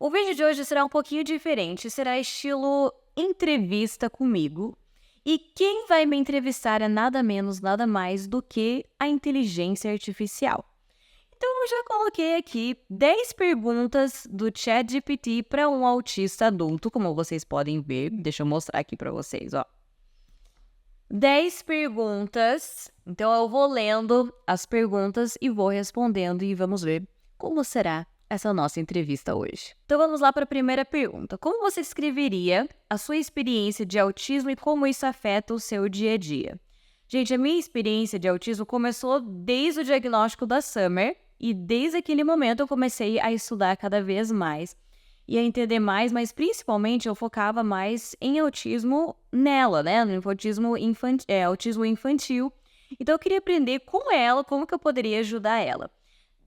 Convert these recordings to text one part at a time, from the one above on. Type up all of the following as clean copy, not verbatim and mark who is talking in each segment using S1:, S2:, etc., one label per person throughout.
S1: O vídeo de hoje será um pouquinho diferente, será estilo entrevista comigo. E quem vai me entrevistar é nada menos, nada mais do que a inteligência artificial. Então eu já coloquei aqui 10 perguntas do ChatGPT para um autista adulto, como vocês podem ver. Deixa eu mostrar aqui para vocês, ó. 10 perguntas. Então eu vou lendo as perguntas e vou respondendo e vamos ver como será essa nossa entrevista hoje. Então vamos lá para a primeira pergunta. Como você descreveria a sua experiência de autismo e como isso afeta o seu dia a dia? Gente, a minha experiência de autismo começou desde o diagnóstico da Summer e desde aquele momento eu comecei a estudar cada vez mais e a entender mais, mas principalmente eu focava mais em autismo nela, né? No autismo infantil. Então eu queria aprender com ela como que eu poderia ajudar ela.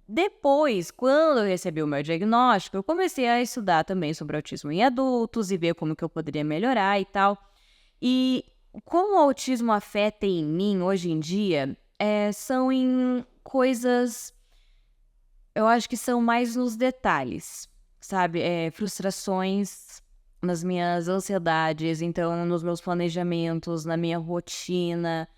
S1: Depois, quando eu recebi o meu diagnóstico, eu comecei a estudar também sobre autismo em adultos e ver como que eu poderia melhorar e tal. E como o autismo afeta em mim hoje em dia, são em coisas, eu acho que são mais nos detalhes, sabe? Frustrações nas minhas ansiedades, então nos meus planejamentos, na minha rotina.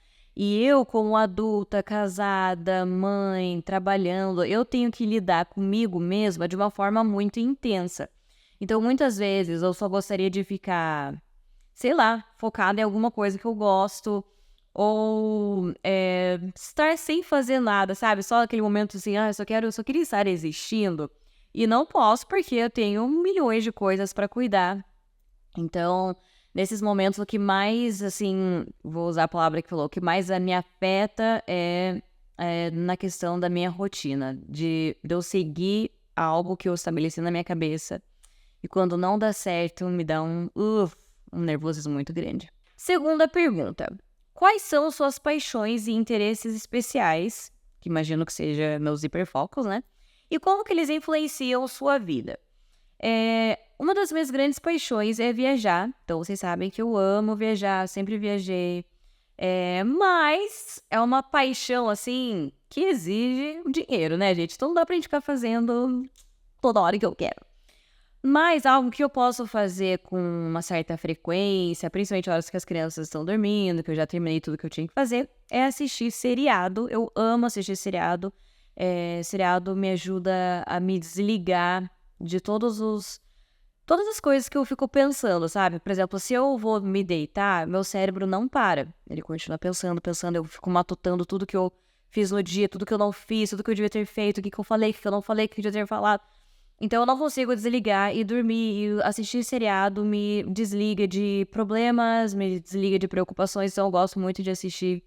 S1: E eu, como adulta, casada, mãe, trabalhando, eu tenho que lidar comigo mesma de uma forma muito intensa. Então, muitas vezes, eu só gostaria de ficar, sei lá, focada em alguma coisa que eu gosto, ou estar sem fazer nada, sabe? Só aquele momento assim, eu só queria estar existindo. E não posso porque eu tenho milhões de coisas para cuidar. Então, nesses momentos, o que mais, assim, vou usar a palavra que falou, o que mais me afeta é na questão da minha rotina, de eu seguir algo que eu estabeleci na minha cabeça. E quando não dá certo, me dá um nervosismo muito grande. Segunda pergunta. Quais são suas paixões e interesses especiais, que imagino que sejam meus hiperfocos, né? E como que eles influenciam sua vida? Uma das minhas grandes paixões é viajar. Então, vocês sabem que eu amo viajar, sempre viajei. Mas é uma paixão, assim, que exige dinheiro, né, gente? Então não dá pra gente ficar fazendo toda hora que eu quero. Mas algo que eu posso fazer com uma certa frequência, principalmente horas que as crianças estão dormindo, que eu já terminei tudo que eu tinha que fazer, é assistir seriado. Eu amo assistir seriado. Seriado me ajuda a me desligar de todas as coisas que eu fico pensando, sabe? Por exemplo, se eu vou me deitar, meu cérebro não para. Ele continua pensando, eu fico matutando tudo que eu fiz no dia, tudo que eu não fiz, tudo que eu devia ter feito, o que eu falei, o que eu não falei, o que eu devia ter falado. Então eu não consigo desligar e dormir e assistir seriado me desliga de problemas, me desliga de preocupações, então eu gosto muito de assistir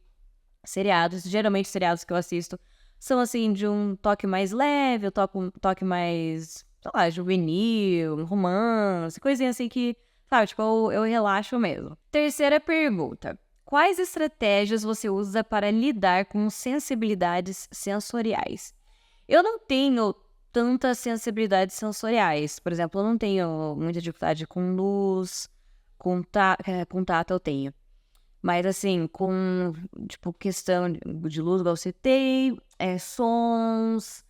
S1: seriados. Geralmente seriados que eu assisto são assim de um toque mais leve, um toque mais, sei lá, juvenil, romance, coisinha assim que, sabe, tipo, eu relaxo mesmo. Terceira pergunta. Quais estratégias você usa para lidar com sensibilidades sensoriais? Eu não tenho tantas sensibilidades sensoriais. Por exemplo, eu não tenho muita dificuldade com luz, com tato eu tenho. Mas assim, com, tipo, questão de luz, igual eu citei, sons,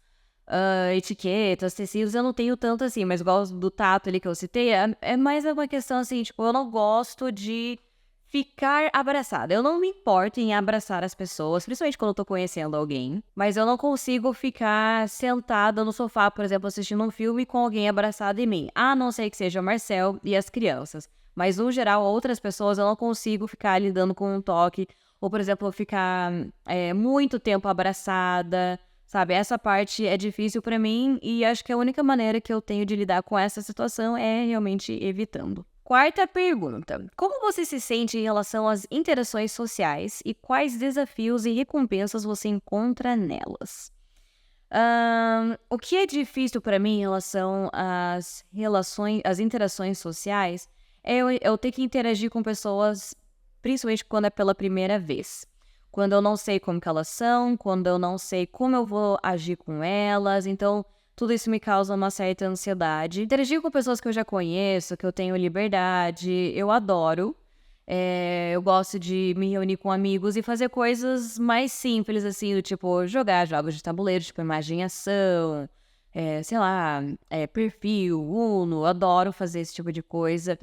S1: etiquetas, tecidos, eu não tenho tanto assim, mas igual do tato ali que eu citei, é mais uma questão assim, tipo, eu não gosto de ficar abraçada. Eu não me importo em abraçar as pessoas, principalmente quando eu tô conhecendo alguém, mas eu não consigo ficar sentada no sofá, por exemplo, assistindo um filme com alguém abraçado em mim, a não ser que seja o Marcel e as crianças. Mas, no geral, outras pessoas eu não consigo ficar lidando com um toque, ou, por exemplo, ficar muito tempo abraçada, sabe? Essa parte é difícil pra mim e acho que a única maneira que eu tenho de lidar com essa situação é realmente evitando. Quarta pergunta. Como você se sente em relação às interações sociais e quais desafios e recompensas você encontra nelas? O que é difícil para mim em relação às interações sociais é eu ter que interagir com pessoas, principalmente quando é pela primeira vez. Quando eu não sei como que elas são, quando eu não sei como eu vou agir com elas, então tudo isso me causa uma certa ansiedade. Interagir com pessoas que eu já conheço, que eu tenho liberdade, eu adoro. Eu gosto de me reunir com amigos e fazer coisas mais simples, assim, do tipo jogar jogos de tabuleiro, tipo imagem e ação, sei lá, perfil, Uno, adoro fazer esse tipo de coisa.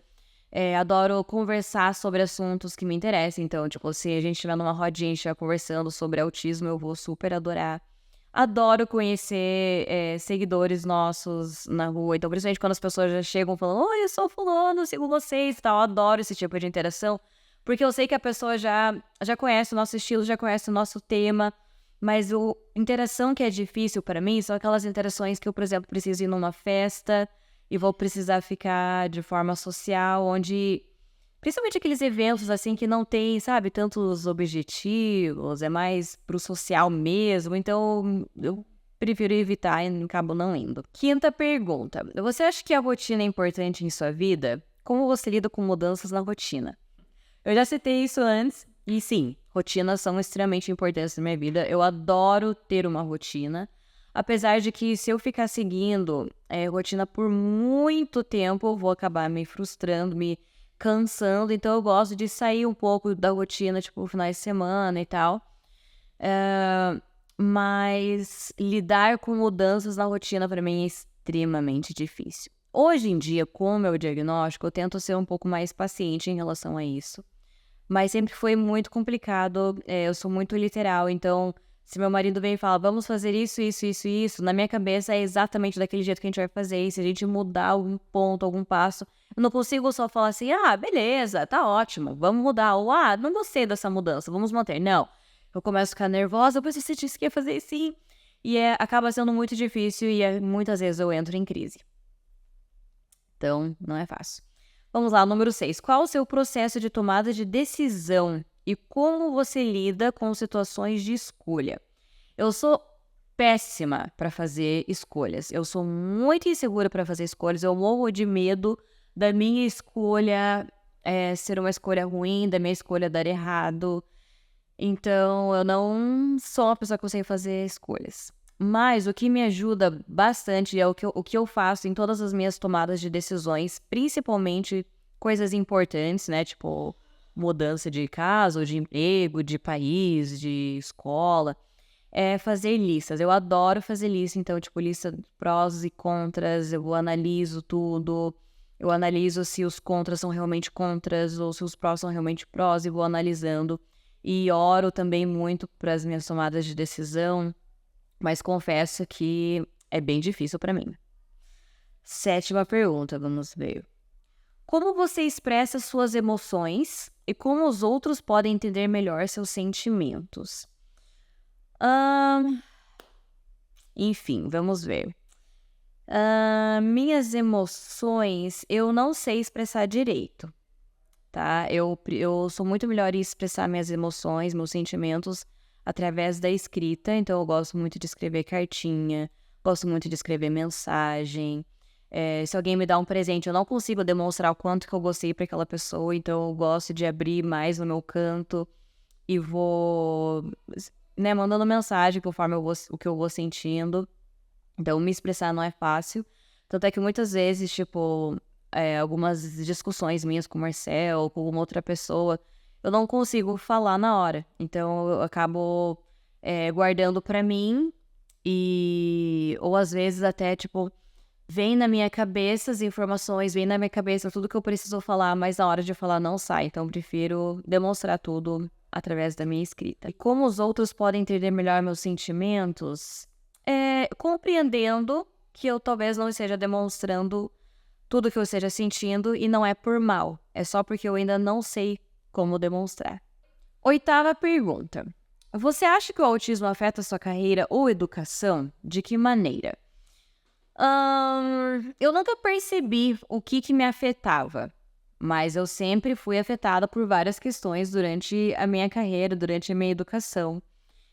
S1: Adoro conversar sobre assuntos que me interessam. Então, tipo, se a gente estiver numa rodinha e estiver conversando sobre autismo, eu vou super adorar. Adoro conhecer seguidores nossos na rua. Então, principalmente quando as pessoas já chegam falando, oi, eu sou fulano, sigo vocês e tal. Eu adoro esse tipo de interação, porque eu sei que a pessoa já conhece o nosso estilo, já conhece o nosso tema. Mas a interação que é difícil para mim são aquelas interações que eu, por exemplo, preciso ir numa festa e vou precisar ficar de forma social, onde principalmente aqueles eventos, assim, que não tem, sabe, tantos objetivos, é mais pro social mesmo, então eu prefiro evitar e acabo não indo. Quinta pergunta. Você acha que a rotina é importante em sua vida? Como você lida com mudanças na rotina? Eu já citei isso antes, e sim, rotinas são extremamente importantes na minha vida. Eu adoro ter uma rotina, apesar de que se eu ficar seguindo rotina por muito tempo, eu vou acabar me frustrando, me cansando. Então eu gosto de sair um pouco da rotina, tipo, finais de semana e tal. Mas lidar com mudanças na rotina para mim é extremamente difícil. Hoje em dia, com o meu diagnóstico, eu tento ser um pouco mais paciente em relação a isso. Mas sempre foi muito complicado, eu sou muito literal, então se meu marido vem e fala: "Vamos fazer isso, isso, isso e isso", na minha cabeça é exatamente daquele jeito que a gente vai fazer, e se a gente mudar algum ponto, algum passo, eu não consigo só falar assim: "Ah, beleza, tá ótimo, vamos mudar", ou "Ah, não gostei dessa mudança, vamos manter". Não, eu começo a ficar nervosa: "Mas você disse que ia fazer assim", e acaba sendo muito difícil e muitas vezes eu entro em crise. Então, não é fácil. Vamos lá, número 6. Qual o seu processo de tomada de decisão e como você lida com situações de escolha? Eu sou péssima para fazer escolhas. Eu sou muito insegura para fazer escolhas. Eu morro de medo da minha escolha ser uma escolha ruim, da minha escolha dar errado. Então, eu não sou uma pessoa que consegue fazer escolhas. Mas o que me ajuda bastante é o que eu faço em todas as minhas tomadas de decisões, principalmente coisas importantes, né? Tipo, mudança de casa, ou de emprego, de país, de escola. É fazer listas. Eu adoro fazer lista, então, tipo, lista de prós e contras, eu analiso tudo. Eu analiso se os contras são realmente contras ou se os prós são realmente prós e vou analisando. E oro também muito para as minhas tomadas de decisão, mas confesso que é bem difícil para mim. Sétima pergunta, vamos ver. Como você expressa suas emoções e como os outros podem entender melhor seus sentimentos? Enfim, vamos ver. Minhas emoções, eu não sei expressar direito, tá? Eu sou muito melhor em expressar minhas emoções, meus sentimentos através da escrita, então eu gosto muito de escrever cartinha, gosto muito de escrever mensagem. Se alguém me dá um presente, eu não consigo demonstrar o quanto que eu gostei para aquela pessoa, então eu gosto de abrir mais no meu canto e vou, né, mandando mensagem conforme o que eu vou sentindo. Então, me expressar não é fácil. Tanto é que muitas vezes, tipo, algumas discussões minhas com o Marcel ou com alguma outra pessoa, eu não consigo falar na hora. Então, eu acabo guardando pra mim ou às vezes até, tipo, vem na minha cabeça as informações, vem na minha cabeça tudo que eu preciso falar, mas na hora de falar não sai. Então, eu prefiro demonstrar tudo através da minha escrita. E como os outros podem entender melhor meus sentimentos? Compreendendo que eu talvez não esteja demonstrando tudo que eu esteja sentindo e não é por mal, é só porque eu ainda não sei como demonstrar. Oitava pergunta. Você acha que o autismo afeta sua carreira ou educação? De que maneira? Eu nunca percebi o que me afetava, mas eu sempre fui afetada por várias questões durante a minha carreira, durante a minha educação.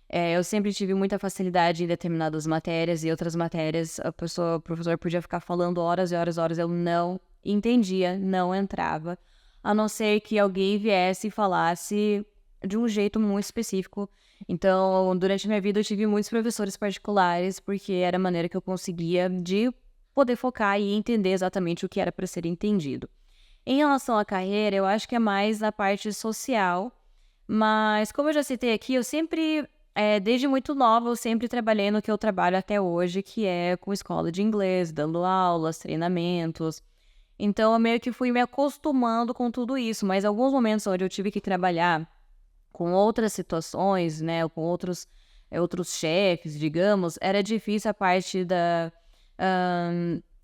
S1: Eu sempre tive muita facilidade em determinadas matérias e outras matérias o professor podia ficar falando horas e horas e horas, eu não entendia, não entrava, a não ser que alguém viesse e falasse de um jeito muito específico. Então, durante a minha vida eu tive muitos professores particulares, porque era a maneira que eu conseguia de poder focar e entender exatamente o que era para ser entendido. Em relação à carreira, eu acho que é mais a parte social, mas como eu já citei aqui, eu sempre desde muito nova, eu sempre trabalhei no que eu trabalho até hoje, que é com escola de inglês, dando aulas, treinamentos. Então, eu meio que fui me acostumando com tudo isso, mas alguns momentos onde eu tive que trabalhar com outras situações, né, com outros chefes, digamos, era difícil a parte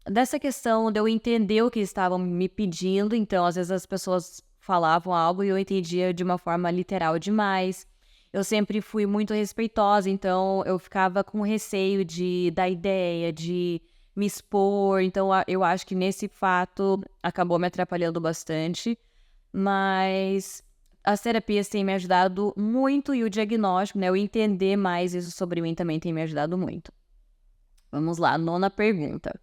S1: dessa questão de eu entender o que estavam me pedindo. Então, às vezes as pessoas falavam algo e eu entendia de uma forma literal demais. Eu sempre fui muito respeitosa, então eu ficava com receio de dar ideia, de me expor. Então, eu acho que nesse fato acabou me atrapalhando bastante, mas as terapias têm me ajudado muito e o diagnóstico, né, eu entender mais isso sobre mim também tem me ajudado muito. Vamos lá, nona pergunta.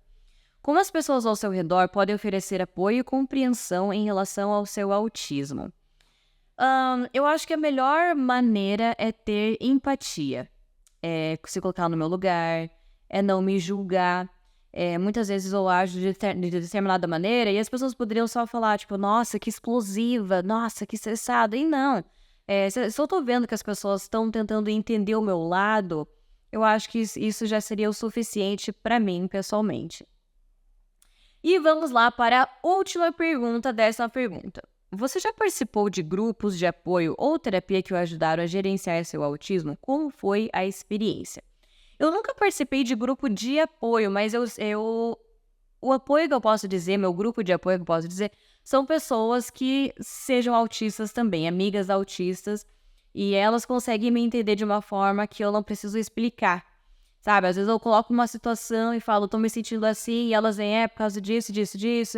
S1: Como as pessoas ao seu redor podem oferecer apoio e compreensão em relação ao seu autismo? Eu acho que a melhor maneira é ter empatia, é se colocar no meu lugar, é não me julgar. Muitas vezes eu ajo de determinada maneira e as pessoas poderiam só falar, tipo, nossa, que explosiva, nossa, que estressada. E não. Se eu tô vendo que as pessoas estão tentando entender o meu lado, eu acho que isso já seria o suficiente pra mim, pessoalmente. E vamos lá para a última pergunta dessa pergunta. Você já participou de grupos de apoio ou terapia que o ajudaram a gerenciar seu autismo? Como foi a experiência? Eu nunca participei de grupo de apoio, mas o apoio que eu posso dizer, meu grupo de apoio que eu posso dizer, são pessoas que sejam autistas também, amigas autistas, e elas conseguem me entender de uma forma que eu não preciso explicar. Sabe, às vezes eu coloco uma situação e falo, tô me sentindo assim, e elas vêm, por causa disso, disso, disso,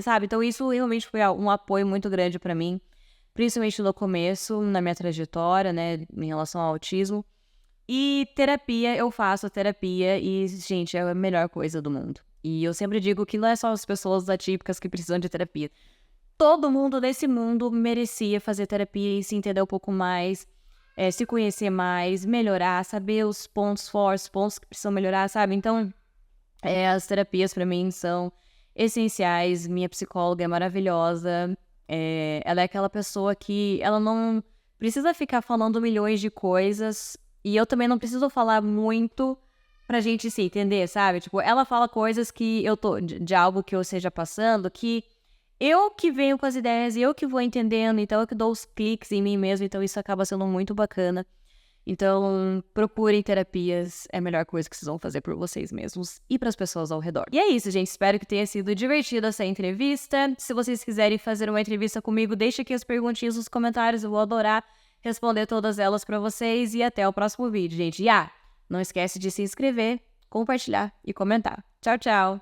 S1: sabe? Então isso realmente foi um apoio muito grande pra mim, principalmente no começo, na minha trajetória, né, em relação ao autismo. E terapia, eu faço terapia e, gente, é a melhor coisa do mundo. E eu sempre digo que não é só as pessoas atípicas que precisam de terapia. Todo mundo nesse mundo merecia fazer terapia e se entender um pouco mais, se conhecer mais, melhorar, saber os pontos fortes, pontos que precisam melhorar, sabe? Então, as terapias pra mim são essenciais. Minha psicóloga é maravilhosa. Ela é aquela pessoa que ela não precisa ficar falando milhões de coisas e eu também não preciso falar muito pra gente se entender, sabe? Tipo, ela fala coisas que eu tô de algo que eu esteja passando, que eu que venho com as ideias e eu que vou entendendo, então eu que dou os cliques em mim mesmo, então isso acaba sendo muito bacana. Então, procurem terapias, é a melhor coisa que vocês vão fazer por vocês mesmos e para as pessoas ao redor. E é isso, gente. Espero que tenha sido divertida essa entrevista. Se vocês quiserem fazer uma entrevista comigo, deixe aqui as perguntinhas nos comentários. Eu vou adorar responder todas elas para vocês. E até o próximo vídeo, gente. E não esquece de se inscrever, compartilhar e comentar. Tchau, tchau!